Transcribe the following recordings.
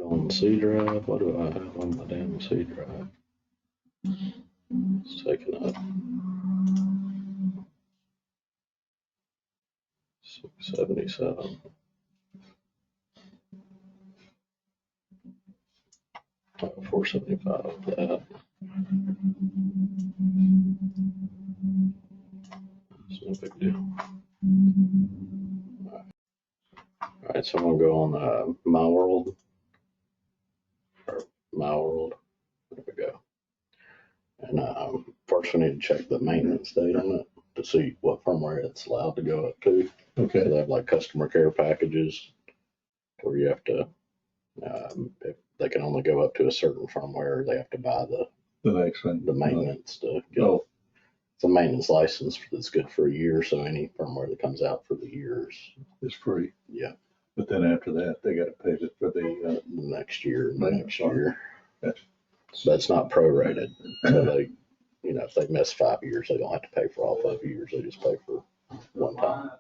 On C drive, what do I have on my damn C drive? It's taking up 677. 475 of that. It's no big deal. All right, so I'm gonna go on My World. There we go. And first we need to check the maintenance date on it to see what firmware it's allowed to go up to. Okay. They have like customer care packages where you have to, if they can only go up to a certain firmware, they have to buy The next one. the maintenance to get it's a maintenance license that's good for a year. So any firmware that comes out for the years is free. Yeah. But then after that, they got to pay it for the next year. Gotcha. That's not prorated. So they, if they miss 5 years, they don't have to pay for all 5 years. They just pay for one time.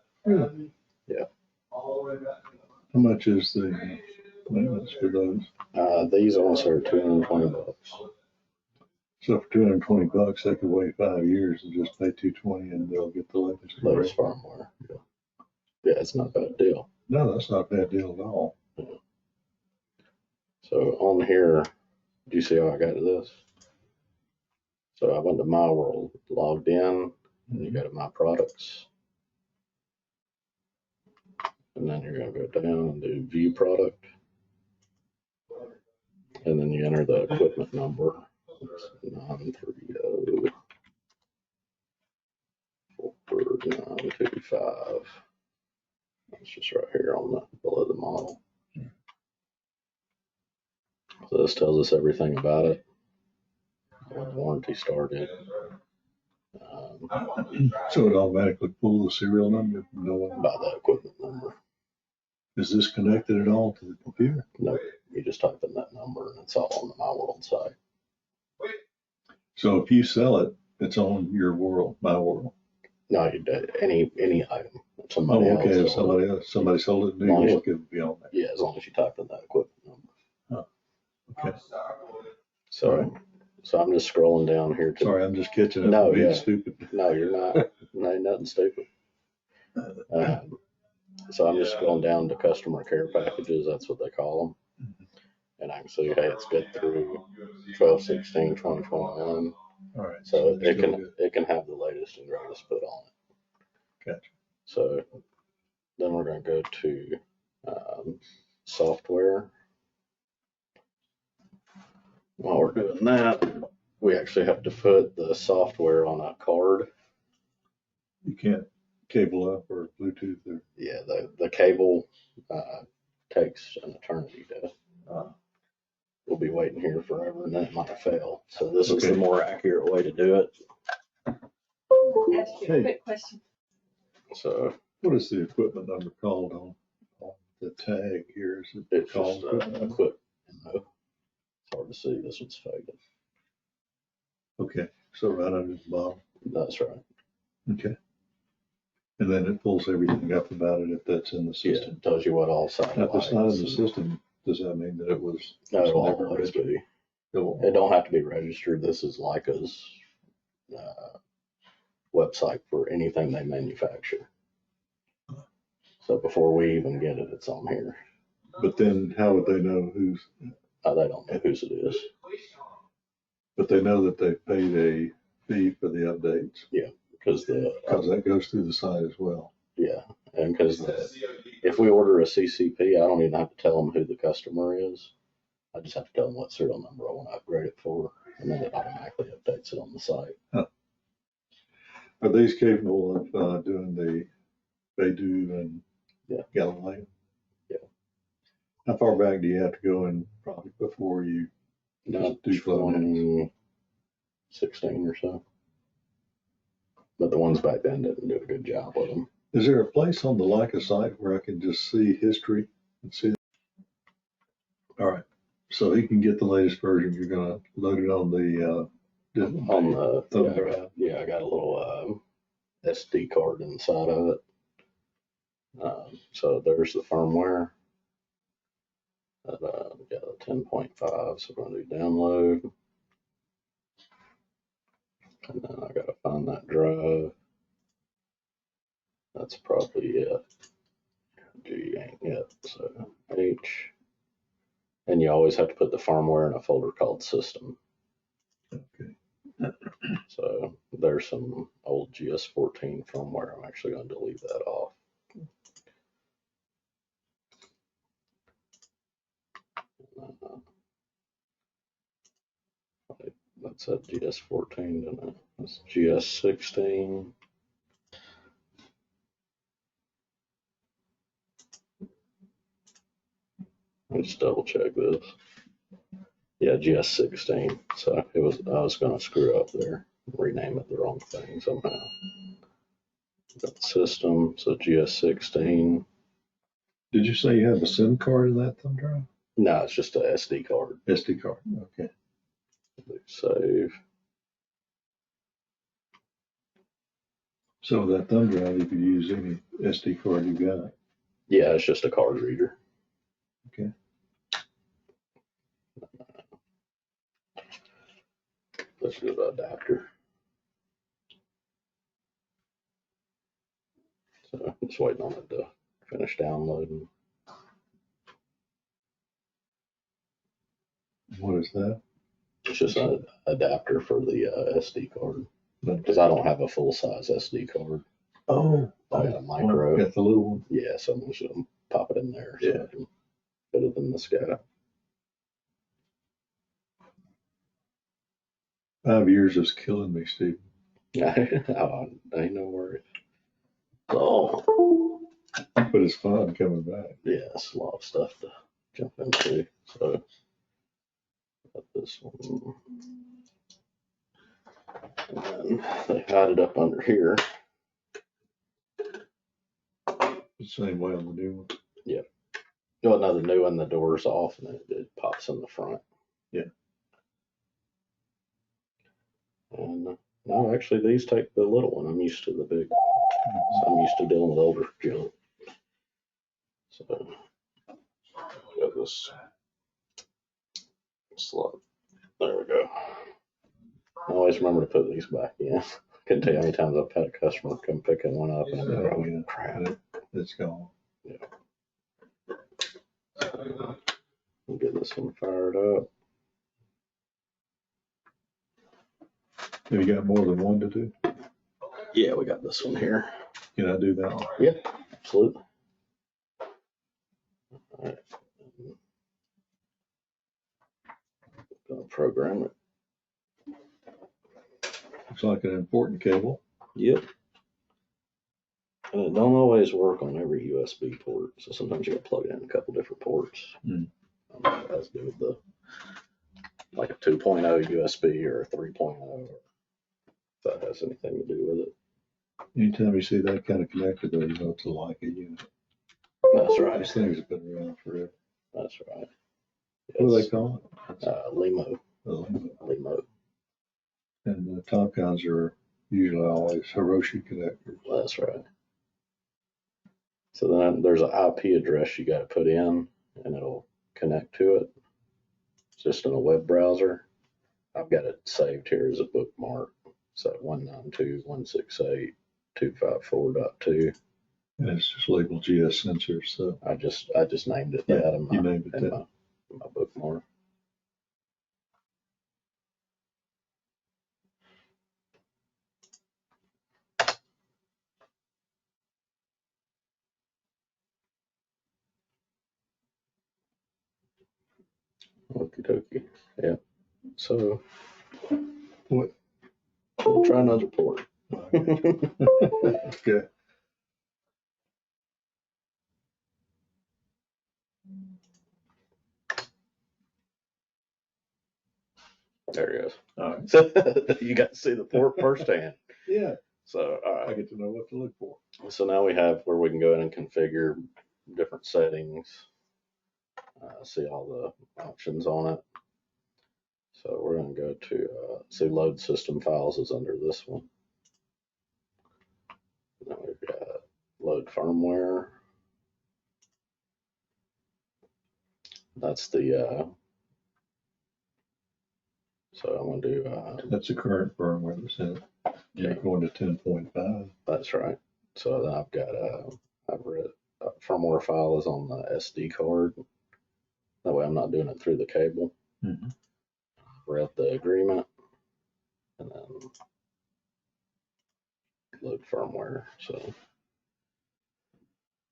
Yeah. How much is the maintenance for those? These ones are $220. So for $220, they could wait 5 years and just pay $220, and they'll get the latest firmware. Yeah, it's not a bad deal. No, that's not a bad deal at all. Yeah. So on here, do you see how I got to this? So I went to My World, logged in, and you go to My Products. And then you're going to go down and do View Product. And then you enter the equipment number. It's 930 4925. It's just right here on the below the model. So this tells us everything about it. When the warranty started. So it automatically pulls the serial number By the equipment number. Is this connected at all to the computer? No, you just type in that number and it's all on the My World site. So if you sell it, it's on your world, My World. No, you do any item. Somebody okay. else. If somebody sold it in New York, it would be on there. Yeah, as long as you type in that equipment number. Okay. So I'm just scrolling down here. Sorry, I'm just catching up. No, being yeah. Stupid. No, you're not. No, nothing stupid. So I'm just scrolling down to customer care packages. That's what they call them. And I can see, hey, it's good through 12/16/2021. All right. So it can have the latest and greatest put on it. Gotcha. So then we're going to go to software. While we're doing that, we actually have to put the software on a card. You can't cable up or Bluetooth or. Yeah, the cable takes an eternity to. We'll be waiting here forever, and then it might fail. So this is the more accurate way to do it. Ask you a quick question. So what is the equipment number called on the tag here? Is it it's called just equipment? It's hard to see. This one's faded. Okay, so right under the bottom. That's right. Okay. And then it pulls everything up about it if that's in the system. Yeah, it tells you what all satellites. Now, if it's not in the system, does that mean that it was? No, it will always be. It don't have to be registered. This is Leica's website for anything they manufacture. So before we even get it, it's on here. But then how would they know who's? They don't know whose it is. But they know that they paid a fee for the updates. Yeah, because that goes through the site as well. Yeah, and because if we order a CCP, I don't even have to tell them who the customer is. I just have to tell them what serial number I want to upgrade it for, and then it automatically updates it on the site. Huh. Are these capable of doing the Beidou and Galileo? Yeah. How far back do you have to go in probably before you do 2016 or so? But the ones back then didn't do a good job with them. Is there a place on the Leica site where I can just see history and see? All right. So he can get the latest version. You're going to load it on the thumb drive. Yeah, I got a little SD card inside of it. So there's the firmware. The 10.5, so we're gonna do download. And then I gotta find that drive. That's probably it. G ain't it, so H. And you always have to put the firmware in a folder called system. Okay. So there's some old GS14 firmware. I'm actually going to delete that off. That's at GS14, isn't it? That's GS16. Let's double check this. Yeah, GS16. So I was going to screw up there, rename it the wrong thing somehow. That system, so GS16. Did you say you have a SIM card in that thumb drive? No, it's just a SD card. SD card, okay. Save. So that thumb drive, you could use any SD card you got. Yeah, it's just a card reader. Okay. Let's do the adapter. So I'm just waiting on it to finish downloading. What is that? It's just an adapter for the SD card because I don't have a full size SD card. Oh, I got a micro. Got the little one. Yeah, so I'm just gonna pop it in there so Yeah. I can fit it in this guy. 5 years is killing me, Steve. Oh, ain't no worries. Oh, But it's fun coming back. yeah, it's a lot of stuff to jump into. So got this one. And then they hide it up under here. The same way on the new one. No, another new one, the door's off and it pops in the front. Yeah. And no, actually, these take the little one. I'm used to the big. So I'm used to dealing with older junk. So got this slot. There we go. I always remember to put these back in. Couldn't tell you how many times I've had a customer come picking one up and I'm like, oh, Yeah. crap. It's gone. We'll get this one fired up. Have you got more than one to do? Yeah, we got this one here. Can I do that one? Yeah, absolutely. All right. Gonna program it. Looks like an important cable. Yep. And it don't always work on every USB port, so sometimes you gotta plug it in a couple different ports. Hmm. I don't know if that has to do with the like a 2.0 USB or a 3.0, if that has anything to do with it. Anytime you see that kind of connector there, you know it's a Leica unit. That's right. These things have been around forever. That's right. What do they call it? Limo. Oh, Limo. and the Tomcons are usually always Hiroshi connectors. That's right. So then there's an IP address you got to put in, and it'll connect to it. It's just in a web browser. I've got it saved here as a bookmark. So 192.168.254.2. And it's just labeled GS sensor, so I just named it yeah, that in you named it in that. my bookmark. Okie dokie. Yeah. So What? we'll try another port. Okay. There he is. All right. So you got to see the port firsthand. Yeah, So all I right. get to know what to look for. So now we have where we can go in and configure different settings. See all the options on it. So we're going to go to see load system files is under this one. Then we've got load firmware. That's the So I'm gonna do, That's the current firmware that's in it. You're going to 10.5. that's right. So then I've got, I've read, firmware file is on the SD card. That way I'm not doing it through the cable. Mm-hmm. Read the agreement and then load firmware. So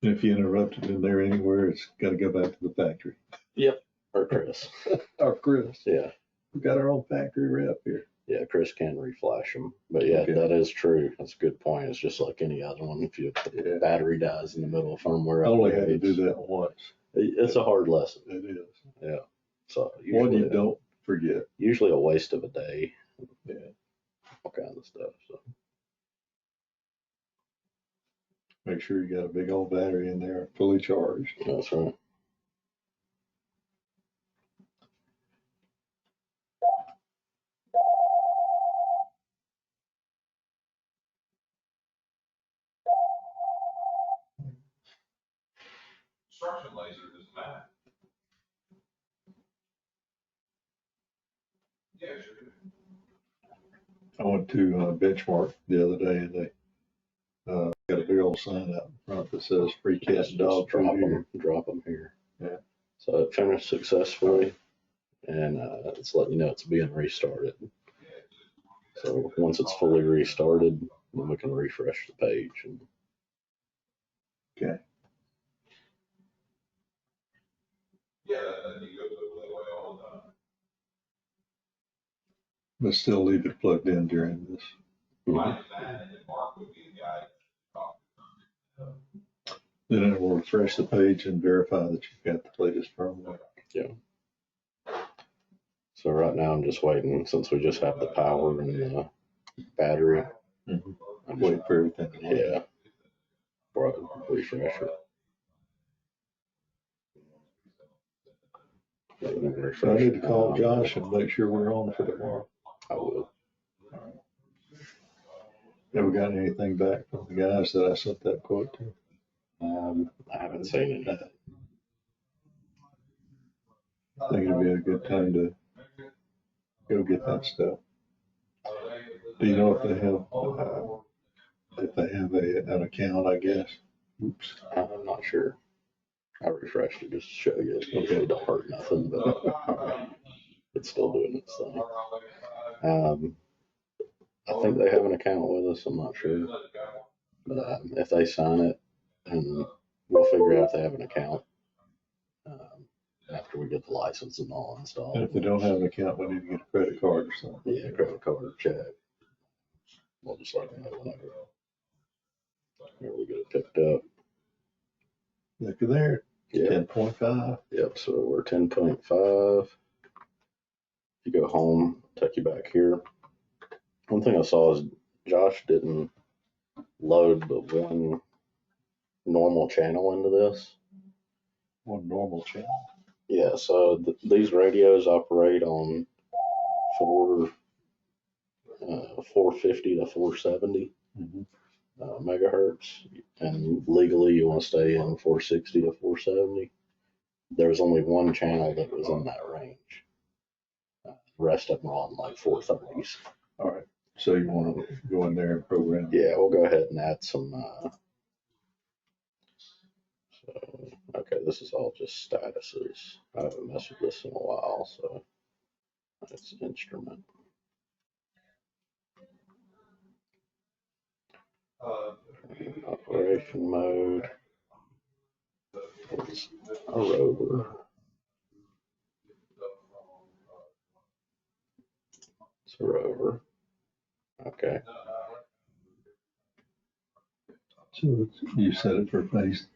If you interrupt it in there anywhere, it's got to go back to the factory. or Chris. Or Chris. Yeah. We've got our own factory rep here. Yeah, Chris can reflash them. But yeah, Okay. that is true. That's a good point. It's just like any other one. If your battery dies in the middle of firmware, I only had to upgrades, do that once. it's a hard lesson. It is. Yeah. So One usually, you don't forget. usually a waste of a day. Yeah. All kinds of stuff. So Make sure you got a big old battery in there, fully charged. that's right. Construction laser does not. Yeah, sure. I went to Benchmark the other day and they got a big old sign out in front that says free cat Just and dog drop food here. them. Drop them here. Yeah. So it finished successfully, and it's letting you know it's being restarted. So once it's fully restarted, then we can refresh the page. And Okay. Yeah, that thing goes over that way all the time. But still leave it plugged in during this. My understanding that Mark would be the guy to talk to. Then it will refresh the page and verify that you've got the latest firmware. so right now I'm just waiting, since we just have the power and the battery. Mhm. I'm just, Wait for everything to load. yeah, before I refresh it. So I need to call Josh and make sure we're on for tomorrow. I will. Ever got anything back from the guys that I sent that quote to? I haven't seen anything. I think it'd be a good time to go get that stuff. Do you know if they have an account, I guess? Oops. I'm not sure. I refreshed it just to show you. It don't hurt nothing, but it's still doing its thing. I think they have an account with us. I'm not sure. But if they sign it, and we'll figure out if they have an account after we get the license and all installed. And if they don't have an account, we need to get a credit card or something. Yeah, credit card or check. We'll just let them know whenever we get it picked up. Look at there, Yeah. 10.5. Yep. So we're 10.5. You go home, take you back here. One thing I saw is Josh didn't load but one normal channel into this. One normal channel. Yeah. So these radios operate on 450 to 470 Mhm. megahertz, and legally you want to stay in 460 to 470. There was only one channel that was in that range. The rest of them are on like 430s. All right. So you want to go in there and program? Yeah, we'll go ahead and add some. So, okay, this is all just statuses. I haven't messed with this in a while, so it's instrument. Operation mode. It's a rover. It's a rover. Okay. So you set it for phase.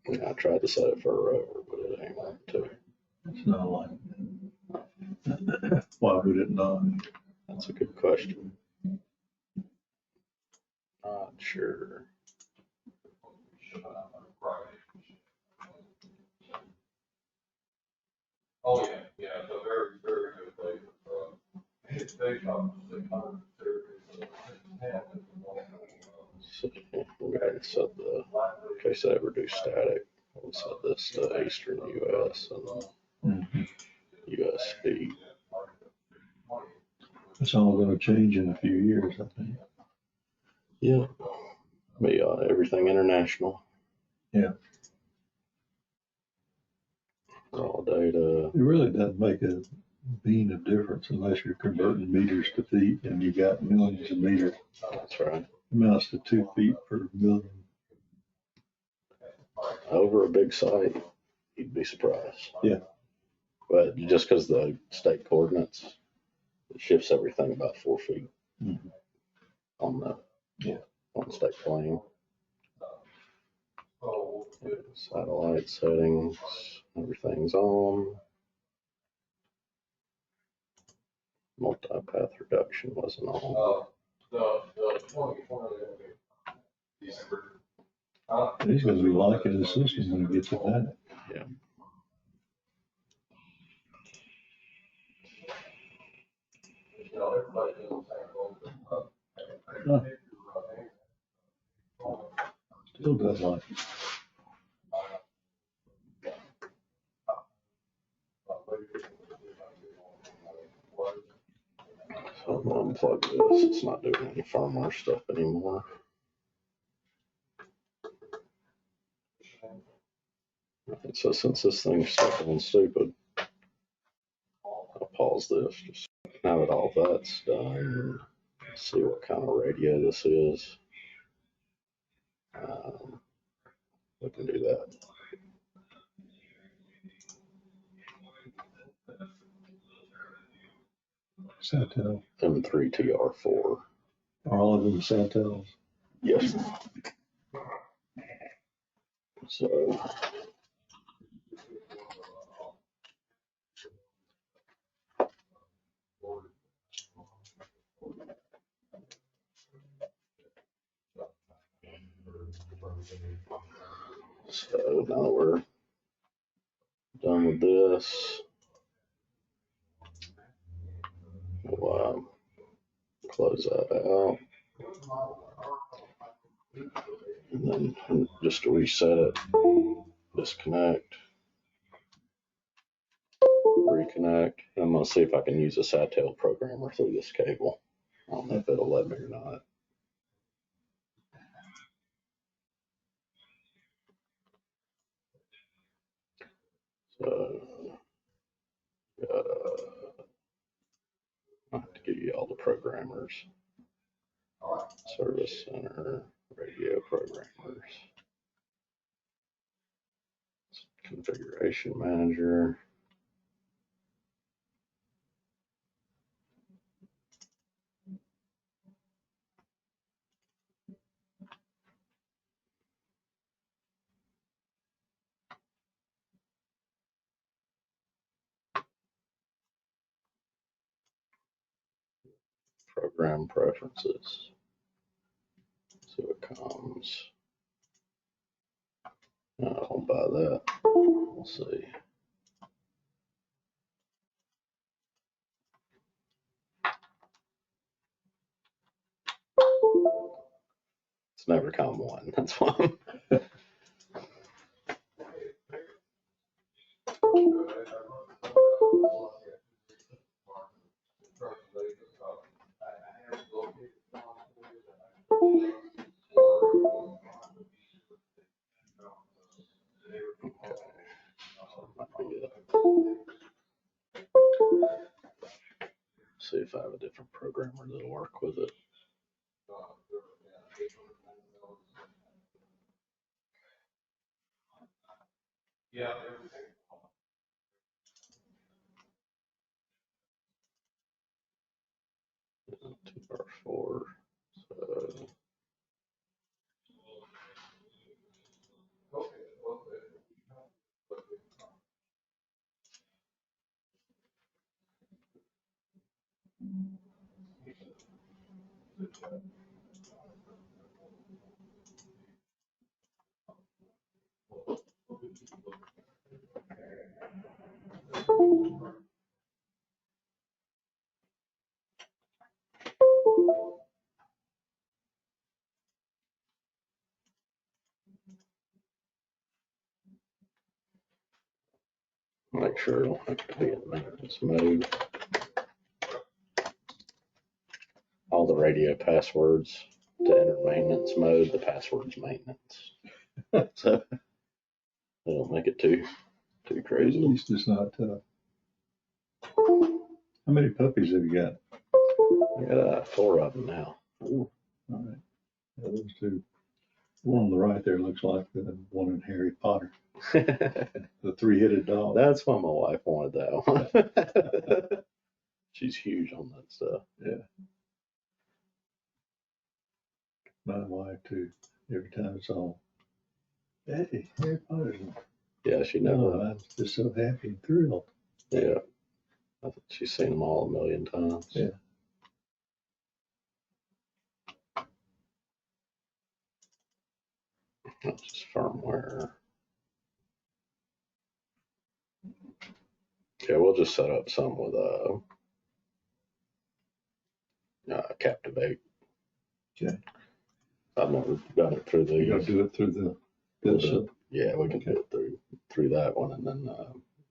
Yeah, I tried to set it for a rover, but it ain't wanting to. It's not like that. Why would it not? That's a good question. Not sure. Oh, yeah, yeah, it's a very, very good place. It's big, So we'll go ahead and set the, in case I ever do static, we'll set this to Eastern US and Mhm. US speed. It's all gonna change in a few years, I think. Yeah. But yeah, everything international. Yeah. Raw data. It really doesn't make a bean of difference unless you're converting meters to feet and you got millions of meters. That's right. Amounts to 2 feet per million. Over a big site, you'd be surprised. Yeah. But just because the state coordinates, it shifts everything about 4 feet Mhm. on the on state plane. Satellite settings, everything's on. Multi-path reduction wasn't on. He's gonna be liking the system when he gets it back. Yeah. Huh. Still does like it. So I'm gonna unplug this. It's not doing any firmware stuff anymore. Right, so since this thing's stuck on stupid, I'll pause this. Just now that all that's done, let's see what kind of radio this is. We can do that. Satel. M3TR4. Are all of them Satels? Yes. So now that we're done with this, we'll close that out. And then just to reset it, disconnect, reconnect. And I'm going to see if I can use a Satel programmer through this cable. I don't know if it'll let me or not. So, I have to give you all the programmers. Service center, radio programmers, configuration manager. Program preferences. See what comes. No, I won't buy that. We'll see. It's never come one. That's why. See if I have a different programmer that'll work with it. Yeah. 2R4. So make sure I don't have to be in maintenance mode. radio passwords to enter maintenance mode. The password's maintenance. So they don't make it too At crazy. least it's not tough. How many puppies have you got? I got 4 of them now. All right. Yeah, those two. One on the right there looks like the one in Harry Potter, the 3-headed dog. That's why my wife wanted that one. She's huge on that stuff. Yeah. My wife too. Every time it's on, hey, Harry Potter's on. Yeah, she knows. No, I'm just so happy and thrilled. Yeah. I think she's seen them all a million times. Yeah. That's just firmware. Yeah, we'll just set up some with Captivate. Okay. I've never done it through You gotta these. do it through the Yeah, we can do it through that one, and then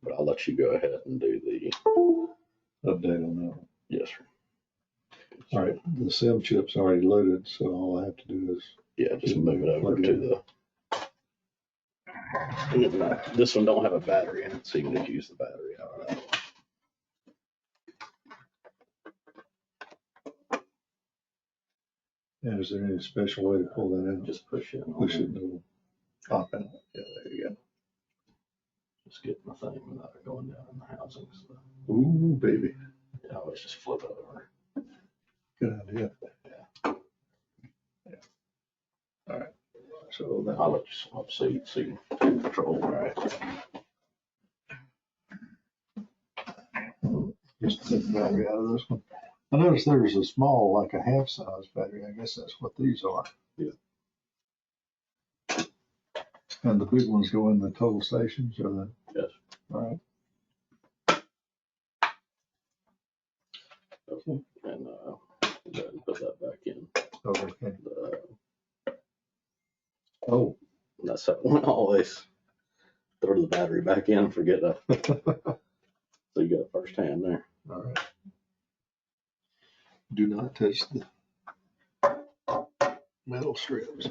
but I'll let you go ahead and do the update on that one. yes, sir. All right, the SIM chip's already loaded, so all I have to do is Yeah, just move it over Plug it to in. the. This one don't have a battery in it, so you can just use the battery out of that one. and is there any special way to pull that out? Just push it. Push it and it'll pop out. Yeah, there you go. Just get my thing without it going down in the housing. So, Ooh, baby. yeah, let's just flip it over. Good idea. Yeah. All right. So that I'll let you swap seats so you can take control. All right. just take the battery out of this one. I noticed there's a small, like a half size battery. I guess that's what these are. Yeah. And the big ones go in the total stations or the? Yes. All right. Okay. And go ahead and put that back in. Oh, okay. Oh, that's that one. Always throw the battery back in and forget that. So you got first hand there. All right. Do not touch the metal strips.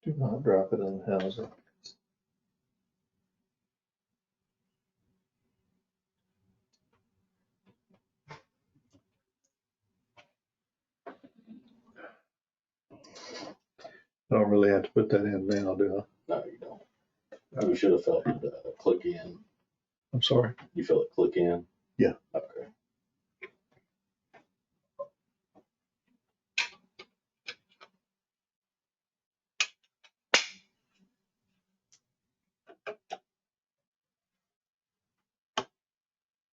Do not drop it in the housing. I don't really have to put that in now, do No, you don't. You should have felt it click in. I? I'm sorry. You feel it click in? Yeah. Okay.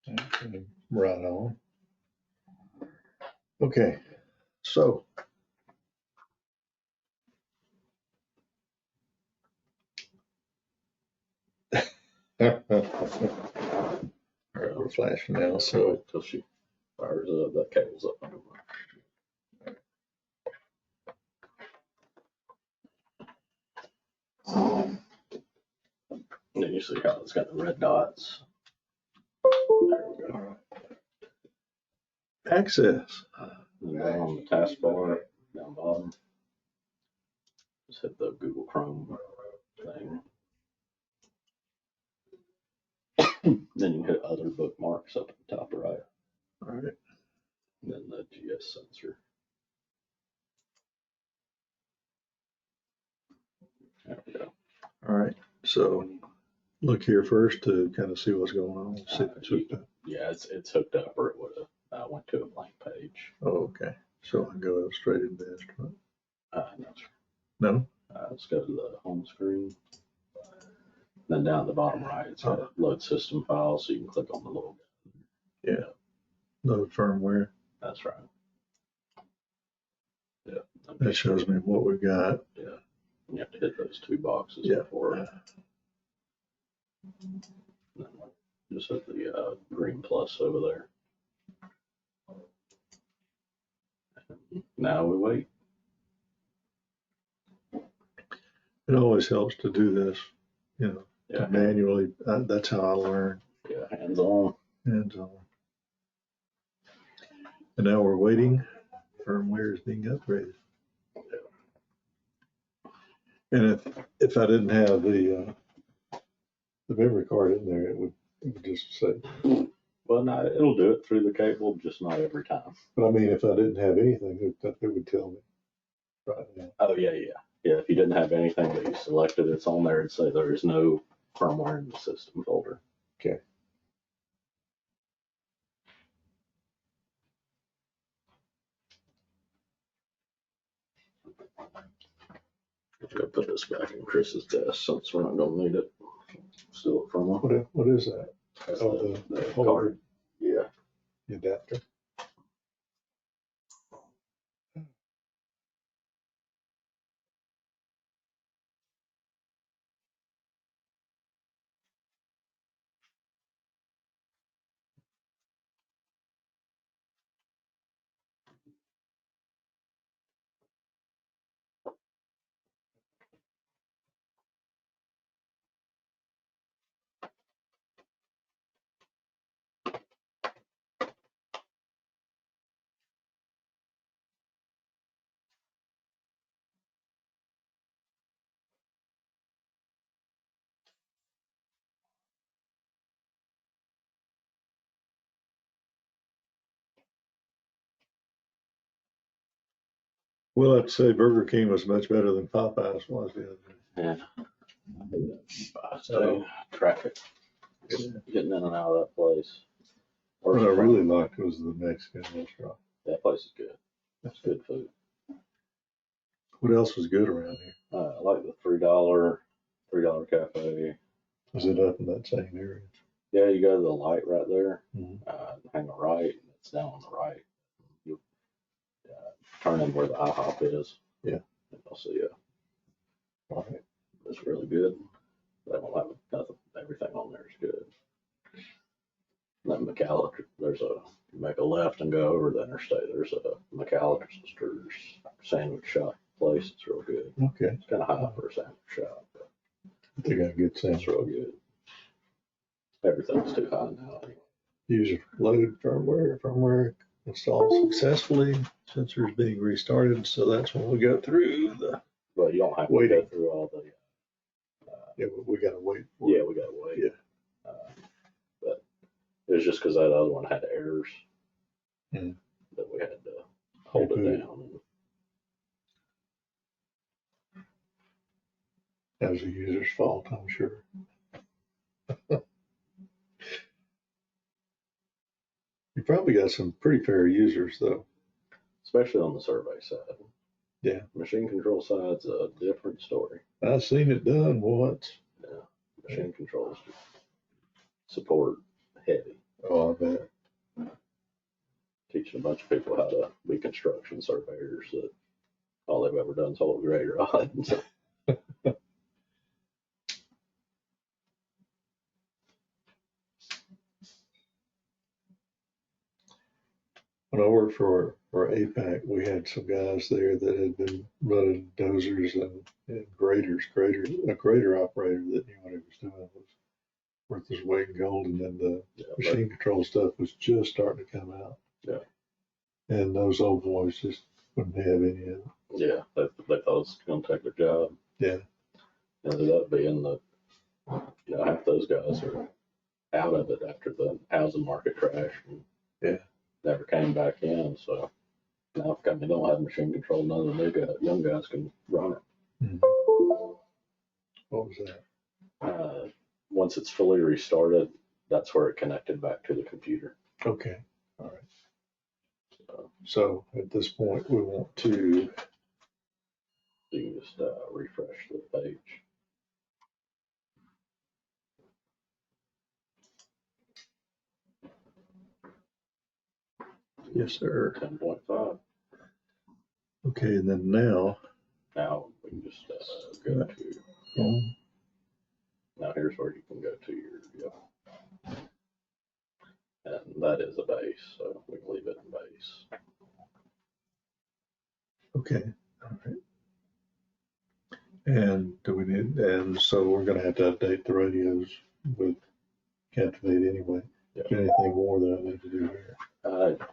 Okay, right on. Okay, so. All right, we're flashing now, so. Until she fires up, that cable's up. And then you see how it's got the red dots. There we go. All right. Access. And then on the taskbar down bottom, just hit the Google Chrome thing. Then you hit other bookmarks up at the top right. All right. And then the GS sensor. There we go. All right. So look here first to kind of see what's going on. See if it's hooked up. Yeah, it's hooked up, or it would have went to a blank page. Oh, okay. So I go straight into the instrument. No, No? let's go to the home screen. Then down at the bottom right, it's got a load system file, so you can click on the little. Yeah. Load firmware. That's right. Yeah. That shows me what we've got. Yeah. You have to hit those 2 boxes Yeah. before. Just hit the green plus over there. Now we wait. It always helps to do this, you know, Yeah, manually. That's how I learn. yeah, hands on. And now we're waiting. Firmware is being upgraded. And if I didn't have the memory card in there, it would just say. Well, no, it'll do it through the cable, just not every time. But I mean, if I didn't have anything, it would tell me right now. Oh, yeah. Yeah, if you didn't have anything that you selected, it's on there and say there is no firmware in the system folder. Okay. I'm gonna put this back in Chris's desk since we're not gonna need it. Still at firmware. What is that? That's Oh, the holder. card. Yeah. The adapter. Well, I'd say Burger King was much better than Popeyes was the other day. Yeah. Traffic. Getting in and out of that place. What I really liked was the Mexican restaurant. That place is good. That's good food. What else was good around here? I like the $3 cafe. Was it up in that same area? Yeah, you go to the light right there. Mhm. Hang a right, and it's down on the right. You turn in where the IHOP is. Yeah. And you'll see it. All right. It's really good. They don't have nothing. Everything on there is good. That McAllister, you make a left and go over the interstate. There's a McAllister's sandwich shop place. It's real good. Okay. It's kind of high for a sandwich shop, but They got good it's sandwich. real good. Everything's too high now. User load firmware installed successfully. Sensor is being restarted, so that's when we go through the. But you don't have to Waiting. go through all the. Yeah, we gotta wait. Yeah, we got to wait. Yeah. But it was just because that other one had errors Hmm. that we had to hold it Reboot. down. That was the user's fault, I'm sure. You probably got some pretty fair users though. Especially on the survey side. Yeah. Machine control side's a different story. I've seen it done once. Yeah. Machine controls support heavy. Oh, I bet. Teaching a bunch of people how to be construction surveyors that all they've ever done is hold a grade rod. So, When I worked for APAC, we had some guys there that had been running dozers and graders. A grader operator that knew what he was doing was worth his weight in gold. And then the yeah, machine control stuff was just starting to come out. Yeah. And those old boys just wouldn't have any of it. yeah, they thought it was going to take their job. Yeah. Ended up being that, half those guys are out of it after the housing market crash. And Yeah. never came back in. So now if company don't have machine control, none of the young guys can run it. Hmm. What was that? Once it's fully restarted, that's where it connected back to the computer. Okay. All right. So at this point, we want to. You can just refresh the page. Yes, sir. 10.5. Okay, and then now. Now we can just go to. Home. Now here's where you can go to your. And that is a base, so we can leave it in base. Okay, all right. And and so we're gonna have to update the radios with Captivate anyway. Yeah. Is there anything more that I need to do here?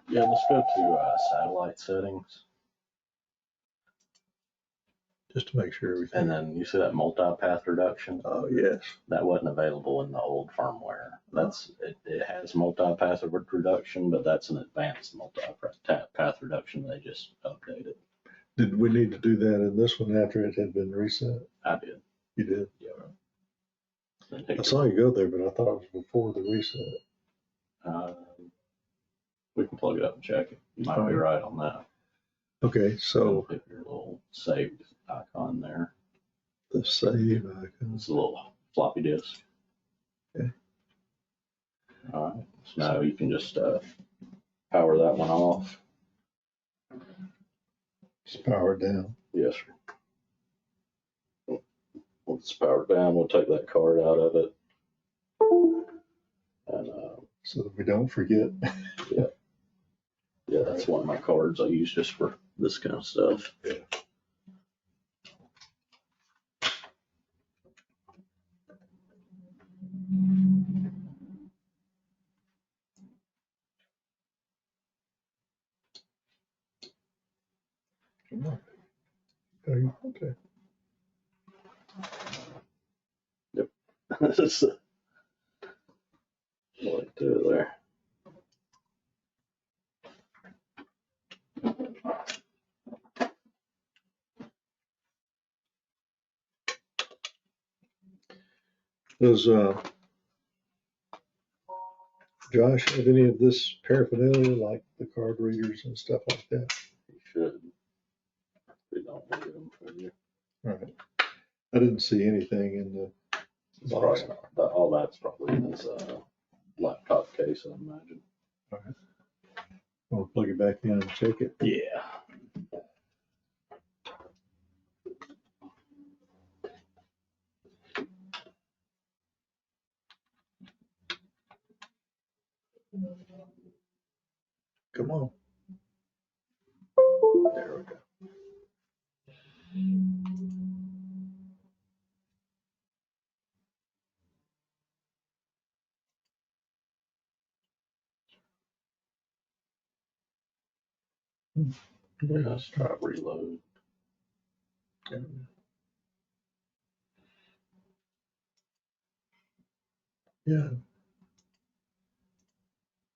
Yeah, let's go to satellite settings. Just to make sure everything. And then you see that multi-path reduction? Oh, yes. That wasn't available in the old firmware. It has multi-path reduction, but that's an advanced multi-path reduction. They just updated. Did we need to do that in this one after it had been reset? I did. You did? Yeah. I saw you go there, but I thought it was before the reset. We can plug it up and check it. You might be right on that. Okay, so Hit your little saved icon there. the save icon. It's a little floppy disk. Okay. All right. So now you can just power that one off. Just power it down. Yes, sir. Once it's powered down, we'll take that card out of it. And So that we don't forget. yeah, that's one of my cards I use just for this kind of stuff. Yeah. Okay. Yep. That's what I do there. Does Josh have any of this paraphernalia, like the card readers and stuff like that? You should. We don't need them for you. All right. I didn't see anything in the It's box. probably not, all that's probably in his laptop case, I imagine. All right. Want to plug it back in and check it? Yeah. Come on. There we go. Let's try reload. Yeah.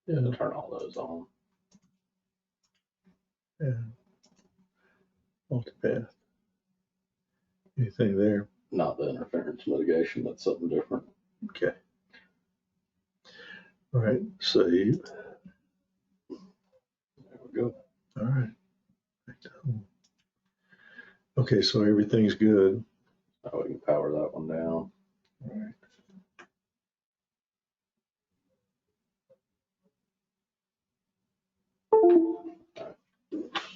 Yeah. Turn all those on. Yeah. Multipath. Anything there? Not the interference mitigation, that's something different. Okay. All right. Save. There we go. All right. Okay, so everything's good. Now we can power that one down. All right.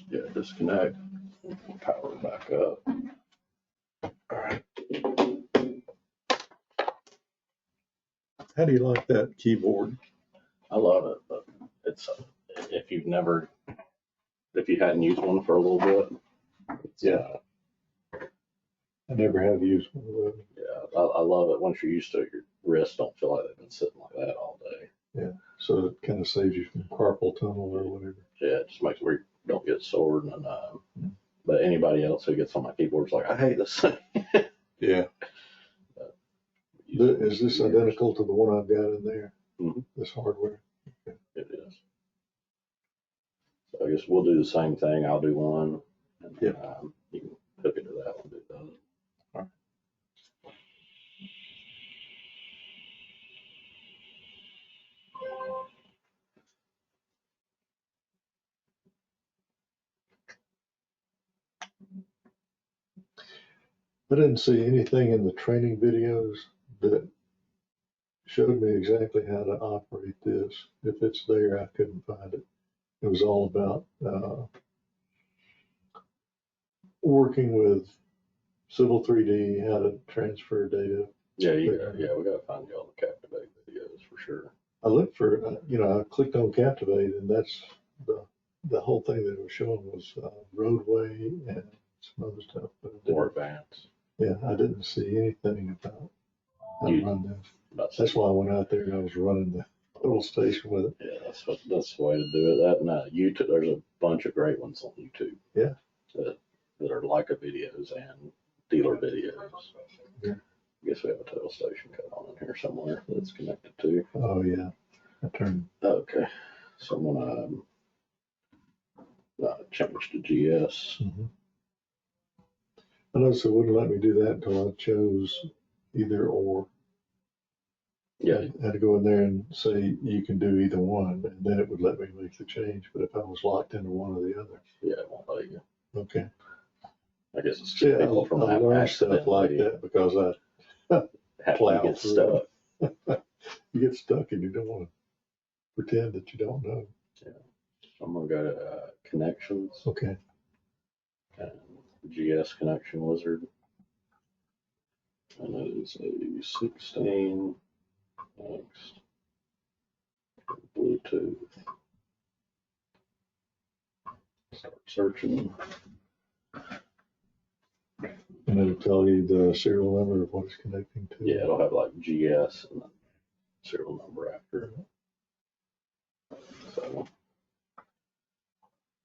Yeah, disconnect. Power it back up. All right. How do you like that keyboard? I love it, but it's if you hadn't used one for a little bit, Yeah. I never have used one of those. yeah, I love it. Once you're used to it, your wrists don't feel like they've been sitting like that all day. So it kind of saves you from carpal tunnel or whatever. Yeah, it just makes it where you don't get sore. And but anybody else who gets on my keyboard is like, I hate this thing. Yeah. Is this identical to the one I've got in there? Mhm. This hardware? It is. So I guess we'll do the same thing. I'll do one. And Yep. You can hook it to that one, do the other. All right. I didn't see anything in the training videos that showed me exactly how to operate this. If it's there, I couldn't find it. It was all about working with Civil 3D, how to transfer data. Yeah, we gotta find you all the Captivate videos for sure. I looked for, I clicked on Captivate, and that's the whole thing that it was showing was roadway and some other stuff. But it More didn't, advanced. yeah, I didn't see anything about how to You- run this. That's Why I went out there and I was running the little station with it. Yeah, that's the way to do it. That and YouTube, there's a bunch of great ones on YouTube. Yeah. That are Leica videos and dealer videos. Yeah. I guess we have a total station code on in here somewhere that's connected to. Oh, yeah. I turned, Okay, so I'm gonna change to GS. I noticed it wouldn't let me do that until I chose either or. Yeah, I had to go in there and say you can do either one, and then it would let me make the change. But if I was locked into one or the other, yeah, it won't let you. okay. I guess it's Yeah, people I from learned stuff like that because have plow to get through stuck. you get stuck and you don't want to pretend that you don't know. I'm gonna go to connections Okay. and GS connection wizard. And it is a 16. Next. Bluetooth. Start searching. And it'll tell you the serial number of what it's connecting to. Yeah, it'll have like GS and then serial number after it. So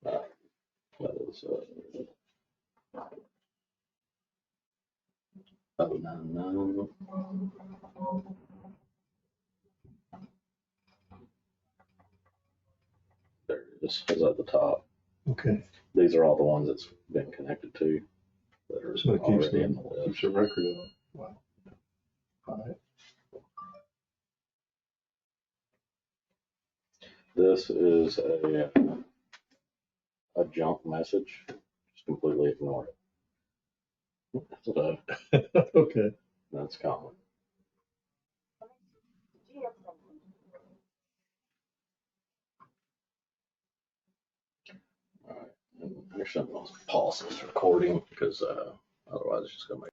that is 099. There it is. It's at the top. Okay. These are all the ones that's been connected to that are So it already in the keeps list. a record of it. Wow. All right. This is a junk message. Just completely ignore it. So Okay. that's common. All right. And actually, I'm going to pause this recording because otherwise it's just going to make